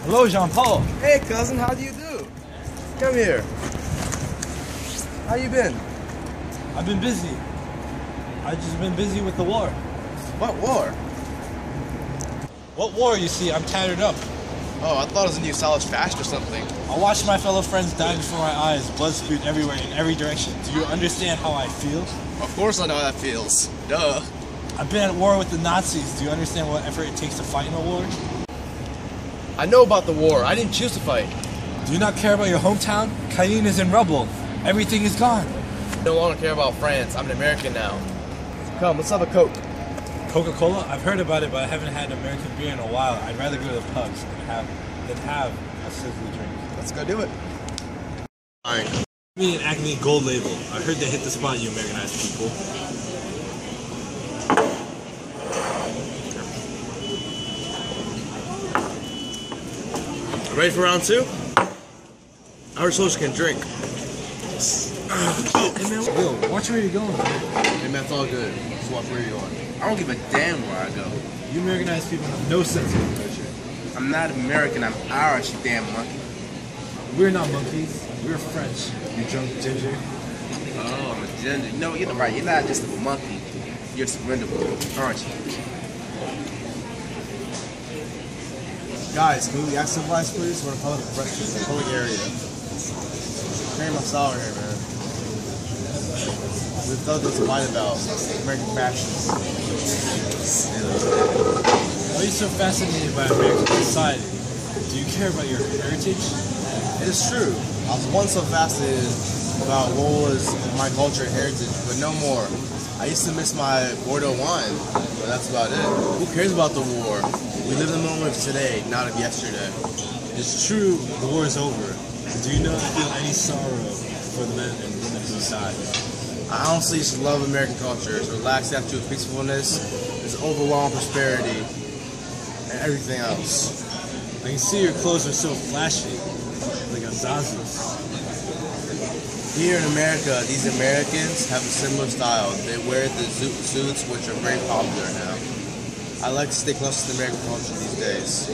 Hello, Jean-Paul. Hey, cousin, how do you do? Come here. How you been? I've been busy. I've just been busy with the war. What war? What war? You see, I'm tattered up. Oh, I thought it was a new Salvage Fast or something. I watched my fellow friends die before my eyes, blood spewed everywhere in every direction. Do you understand how I feel? Of course I know how that feels. Duh. I've been at war with the Nazis. Do you understand what effort it takes to fight in a war? I know about the war. I didn't choose to fight. Do you not care about your hometown? Cayenne is in rubble. Everything is gone. I no longer care about France. I'm an American now. Come, let's have a Coke. Coca-Cola? I've heard about it, but I haven't had American beer in a while. I'd rather go to the pubs than have a sizzly drink. Let's go do it. Alright. Give me an Acme Gold label. I heard they hit the spot, you Americanized people. Ready for round two? Our soldiers can drink. Hey man, yo, watch where you're going, man. Hey man, it's all good. Just watch where you're going. I don't give a damn where I go. You Americanized people have no sense of culture. I'm not American, I'm Irish, you damn monkey. We're not monkeys. We're French. You drunk ginger. Oh, I'm a ginger. No, you're right. You're not just a monkey. You're surrenderable, aren't you? Guys, can we ask supplies, please? We're in a public area. Carry my salary here, man. We thought there was a fight about American fashions. Why are you so fascinated by American society? Do you care about your heritage? It is true. I was once so fascinated about what was my culture and heritage, but no more. I used to miss my Bordeaux wine, but that's about it. Who cares about the war? We live in the moment of today, not of yesterday. It's true, the war is over. Do you not feel any sorrow for the men and women who died? I honestly just love American culture. It's a relaxed attitude of peacefulness, it's overwhelming prosperity, and everything else. I can see your clothes are so flashy, like a Zazu's. Here in America, these Americans have a similar style. They wear the suits, which are very popular now. I like to stay close to the American culture these days.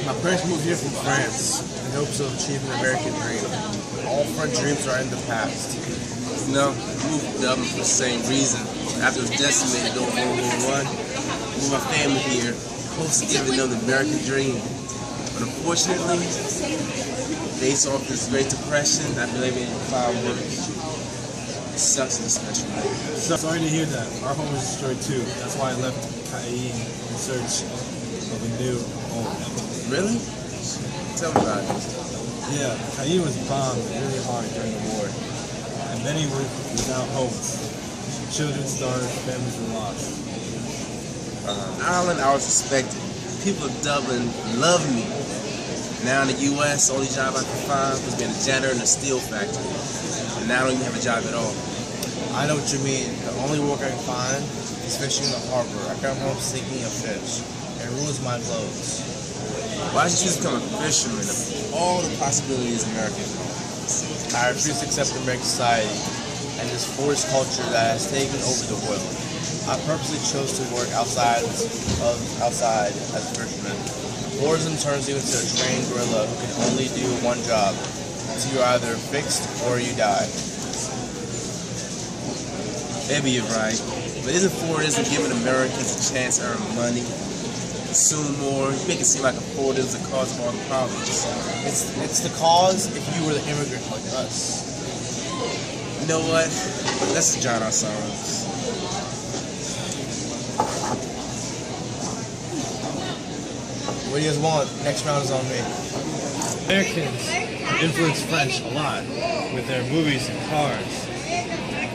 My parents moved here from France in hopes of achieving the American dream. All French dreams are in the past. No, we moved to Dublin for the same reason. After it was decimated during World War I, we moved my family here, hopes of giving them the American dream. But unfortunately, based off this Great Depression, I've been able to find work. It sucks in this country. Sorry to hear that. Our home was destroyed too. That's why I left Cayenne in search of a new home. Really? Tell me about it. Yeah, Cayenne was bombed really hard during the war, and many were without homes. Children starved, families were lost. Ireland, I was respected. People of Dublin love me. Now in the U.S., the only job I can find was being a janitor in a steel factory. And now I don't even have a job at all. I know what you mean. The only work I can find is fishing in the harbor. I come home seeking a fish. It ruins my clothes. Why did you choose to become a fisherman of all the possibilities American? I refuse to accept American society and this forced culture that has taken over the world. I purposely chose to work outside as a fisherman. Tourism turns you into a trained gorilla who can only do one job. So you're either fixed or you die. Maybe you're right. But isn't Fordism giving Americans a chance to earn money? Consume more? You make it seem like Fordism is the cause of all the problems. It's the cause if you were the immigrant like us. You know what? Let's drown our sorrows. What do you guys want? Next round is on me. Americans influenced French a lot with their movies and cars.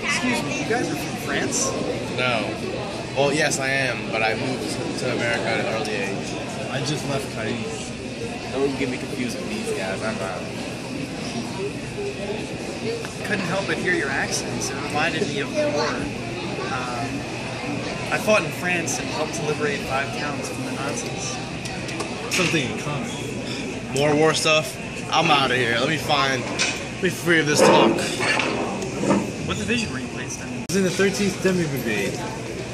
Excuse me, you guys are from France? No. Well, yes, I am, but I moved to America at an early age. I just left Cayenne. Don't get me confused with these guys. I'm out. Couldn't help but hear your accents. It reminded me of the war. I fought in France and helped to liberate 5 towns from the Nazis. Something in common. More war stuff? I'm out of here. Let me free of this talk. What division were you placed in? I was in the 13th Demi Brigade.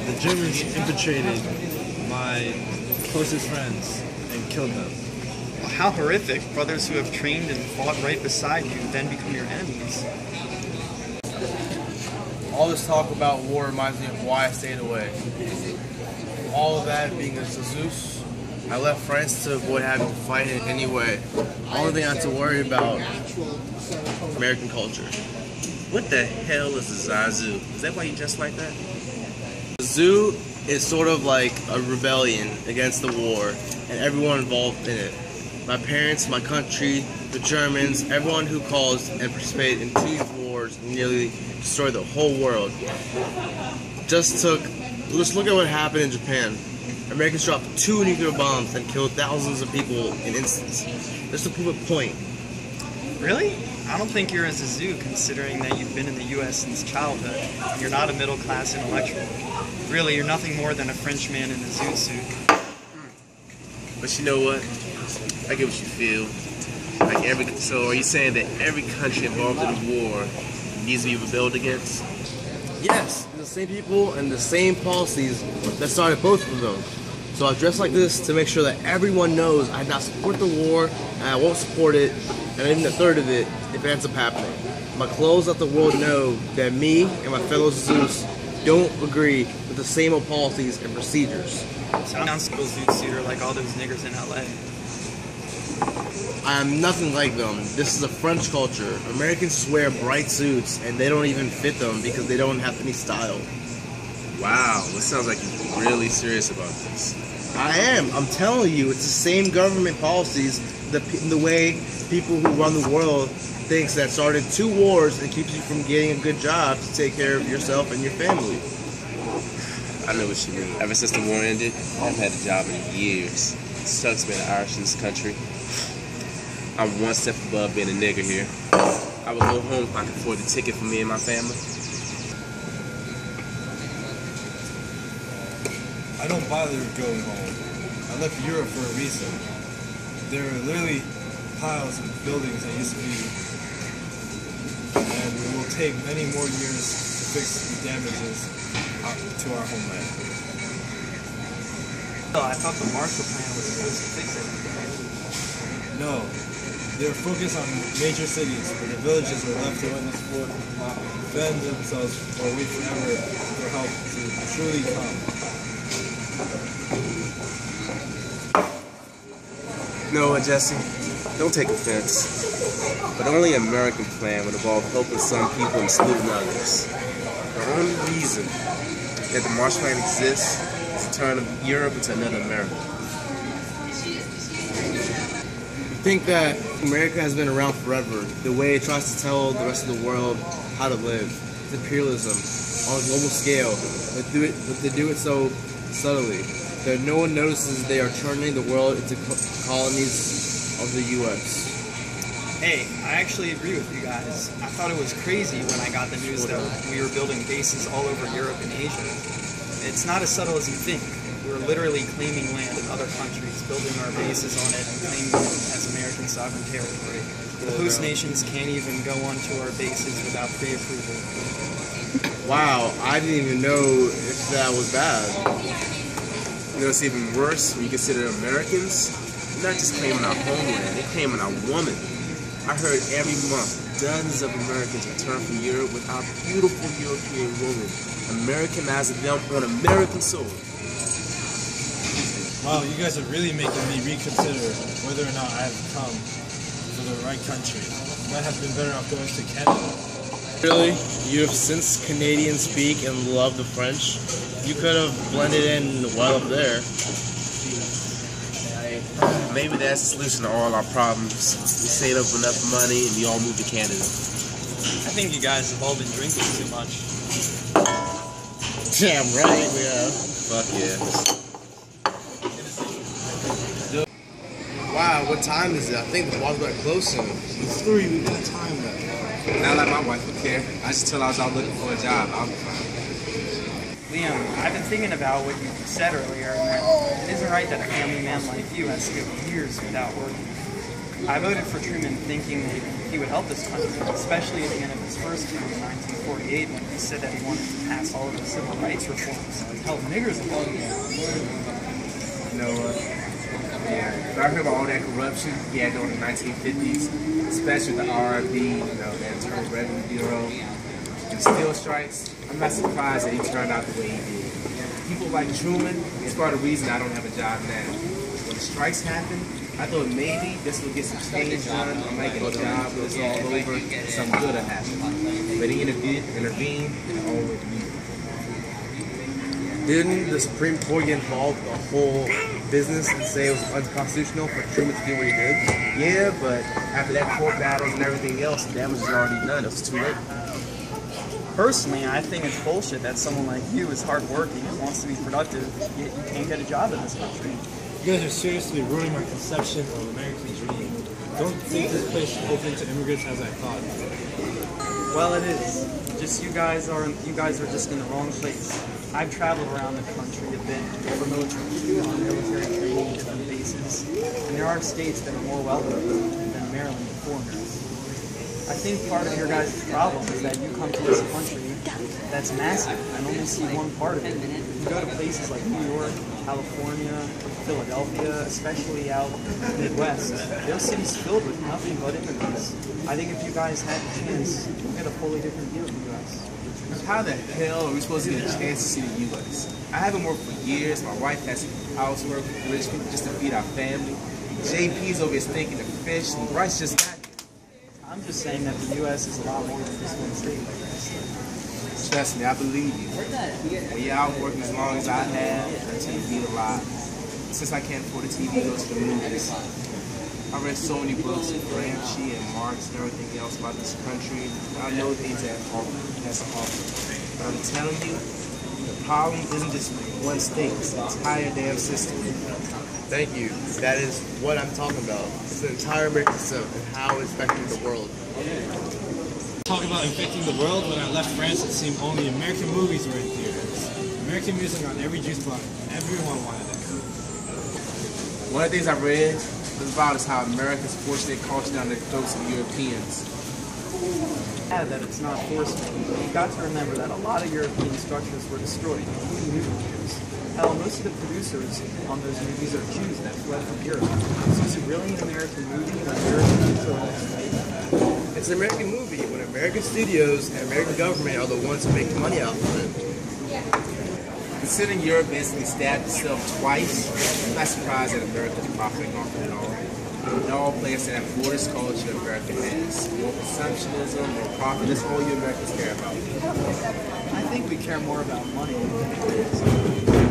The Germans infiltrated my closest friends and killed them. Well, how horrific. Brothers who have trained and fought right beside you then become your enemies. All this talk about war reminds me of why I stayed away. All of that being a Zeus, I left France to avoid having to fight in any way. The only thing I have to worry about American culture. What the hell is a Zazu? Is that why you dress like that? The zoo is sort of like a rebellion against the war and everyone involved in it. My parents, my country, the Germans, everyone who caused and participated in 2 wars and nearly destroyed the whole world. Just look at what happened in Japan. Americans dropped 2 nuclear bombs and killed thousands of people in instants. Just to prove a point. Really? I don't think you're as a zoo, considering that you've been in the U.S. since childhood. You're not a middle-class intellectual. Really, you're nothing more than a Frenchman in a zoot suit. But you know what? I get what you feel. So are you saying that every country involved in the war needs to be rebelled against? Yes, the same people and the same policies that started both of them. So I dress like this to make sure that everyone knows I do not support the war and I won't support it, and even a third of it if it ends up happening. My clothes let the world know that me and my fellow Zeus don't agree with the same old policies and procedures. Sounds like a zoot suiter like all those niggers in L.A. I am nothing like them. This is a French culture. Americans wear bright suits and they don't even fit them because they don't have any style. Wow, it sounds like you're really serious about this. I am. I'm telling you, it's the same government policies, the way people who run the world thinks that started 2 wars and keeps you from getting a good job to take care of yourself and your family. I know what you mean. Ever since the war ended, I haven't had a job in years. It sucks being an Irish in this country. I'm one step above being a nigger here. I would go home if I could afford the ticket for me and my family. I don't bother going home. I left Europe for a reason. There are literally piles of buildings that used to be, and it will take many more years to fix the damages to our homeland. Oh, I thought the Marshall Plan was supposed to fix it. No, they're focused on major cities where the villages are left to witness for, defend themselves, or wait forever for help to truly come. No, Jesse, don't take offense. But only an American plan would involve helping some people and excluding others. The only reason that the Marshall Plan exists is to turn Europe into another America. I think that America has been around forever. The way it tries to tell the rest of the world how to live. It's imperialism on a global scale, but they do it so subtly that no one notices they are turning the world into colonies of the U.S. Hey, I actually agree with you guys. I thought it was crazy when I got the news that we were building bases all over Europe and Asia. It's not as subtle as you think. We're literally claiming land in other countries, building our bases on it, and claiming it as American sovereign territory. The host nations can't even go onto our bases without pre-approval. Wow, I didn't even know if that was bad. You know, it's even worse when you consider Americans. They're not just claiming our homeland, they're claiming our woman. I heard every month dozens of Americans return from Europe with our beautiful European women, Americanizing them on American soil. Wow, you guys are really making me reconsider whether or not I have come to the right country. Might have been better off going to Canada. Really? You have since Canadians speak and love the French? You could have blended in well up there. Maybe that's the solution to all our problems. We save up enough money and we all move to Canada. I think you guys have all been drinking too much. Damn right we have. Fuck yeah. Wow, what time is it? I think the ball's about close soon. It's 3, we got time left. Not like my wife would care. I just tell her I was out looking for a job. I'll be fine. Liam, I've been thinking about what you said earlier, and that it isn't right that a family man like you has to go years without working. I voted for Truman thinking that he would help this country, especially at the end of his first term in 1948 when he said that he wanted to pass all of the civil rights reforms. Hell, niggers alone. You know what? Yeah, but I heard about all that corruption he had during the 1950s, especially the RRB, the Internal Revenue Bureau, and steel strikes. I'm not surprised that he turned out the way he did. People like Truman, it's part of the reason I don't have a job now. When the strikes happened, I thought maybe this will get some change done. I might get a job when it's all over, some good will happen. But he intervened and it all went mute. Didn't the Supreme Court get involved with the whole business and say it was unconstitutional for Truman to do what he did? Yeah, but after that court battles and everything else, the damage is already done. It was too late. Personally, I think it's bullshit that someone like you is hardworking and wants to be productive, yet you can't get a job in this country. You guys are seriously ruining my conception of American dream. Don't think this place is open to immigrants as I thought. Well, it is. Just you guys are just in the wrong place. I've traveled around the country a bit for military training, different bases, and there are states that are more welcoming than Maryland to foreigners. I think part of your guys' problem is that you come to this country that's massive and only see one part of it. You go to places like New York, California, Philadelphia, especially out in the Midwest, those cities filled with nothing but immigrants. I think if you guys had the chance, you'd get a fully different view of the U.S. How the hell are we supposed to get a chance to see the U.S.? I haven't worked for years. My wife has housework in Richmond just to feed our family. JP's over here stinking of fish, and Bryce just got here. I'm just saying that the U.S. is a lot more than just one state. Trust me, I believe you. When you're out working as long as I have, until you eat a lot. Since I can't afford a TV, go to the movies. I read so many books of Gramsci and Marx and everything else about this country. I know things that has to offer. But I'm telling you, the problem isn't just one state, it's the entire damn system. Thank you. That is what I'm talking about. It's the entire American system and how it's affecting the world. Talk about infecting the world. When I left France, it seemed only American movies were in theaters. American music on every juice box. Everyone wanted it. One of the things I read was about is how Americans forced their culture down the throats of Europeans. Yeah, that it's not forceful. You've got to remember that a lot of European structures were destroyed, including movie theaters. Hell, most of the producers on those movies are Jews that fled from Europe. So is it really an American movie when Americans are enslaved? It's an American movie when American studios and American government are the ones who make the money out of it. Considering Europe basically stabbed itself twice, I'm not surprised that America's profiting off of it all. It all plays to that Florida's culture America has. More consumptionism, more profit, that's all you Americans care about. I think we care more about money.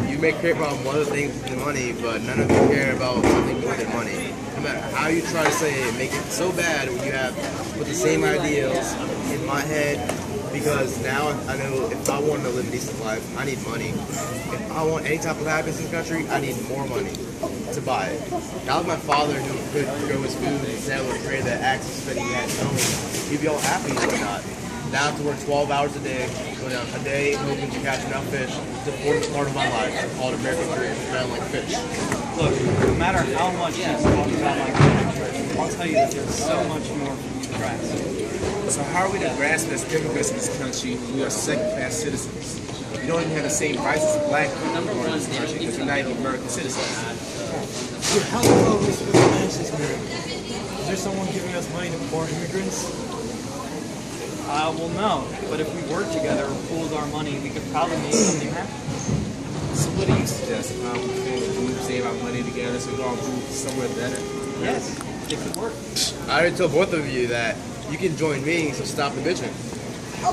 You may care about one of the things than money, but none of you care about something more than money. No matter how you try to say it, make it so bad when you have with the same ideals in my head, because now I know if I want to live a decent life, I need money. If I want any type of happiness in the country, I need more money to buy it. That was my father who could grow his food and sell and create that access that he had at home. He'd be all happy and whatnot. Now I have to work 12 hours a day, go down a day hoping to catch enough fish. It's the important part of my life. I call it American dream, like fish. Look, no matter how much you talk about my country, I'll tell you that there's so much more for you to grasp. So how are we to grasp as immigrants in this country when we are second-class citizens? We don't even have the same rights as black people in this country because we're not even American citizens. Dude, how the hell are we supposed to manage this miracle? Is there someone giving us money to poor immigrants? Well, no. But if we work together or pooled our money, we could probably make something happen. So what do you suggest? We save our money together so we all move somewhere better? Yes, it could work. I already told both of you that you can join me, so stop the bitching.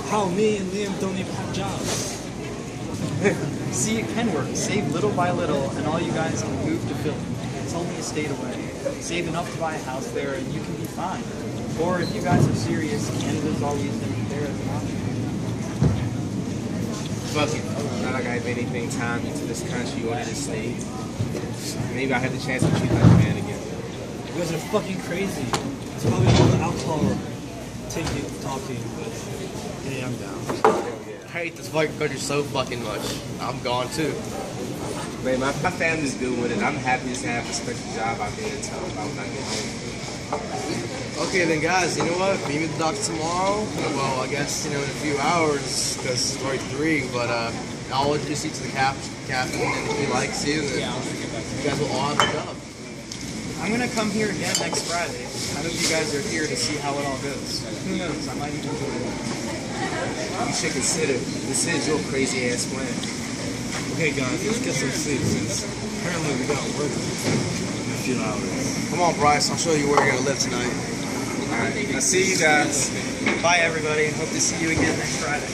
How me and Liam don't even have jobs? See, it can work. Save little by little, and all you guys can move to Philly. It's only a state away. Save enough to buy a house there, and you can be fine. Or if you guys are serious, Canada's always going to be there as an option. Fuck it. Not like I have anything tied into this country or this state. Maybe I have the chance to treat like a man again. You guys are fucking crazy. It's probably all the alcohol taking, talking, but yeah, I'm down. I hate this fucking country so fucking much. I'm gone too. Man, my family's good with it. I'm happy to have a special job out there to tell them about when I get home. Okay then guys, you know what? Meet me at the doctor tomorrow. Well, I guess, in a few hours, because it's already 3, but I'll introduce you to the captain, and if he likes you, then you guys will all have a job. I'm gonna come here again next Friday. I hope you guys are here to see how it all goes. Who knows? I might even join you. You should consider this is your crazy ass plan. Okay, guys, let's get some sleep since apparently we got work in a few hours. Come on, Bryce. I'll show you where you're gonna live tonight. Alright, I'll see you guys. Bye, everybody, and hope to see you again next Friday.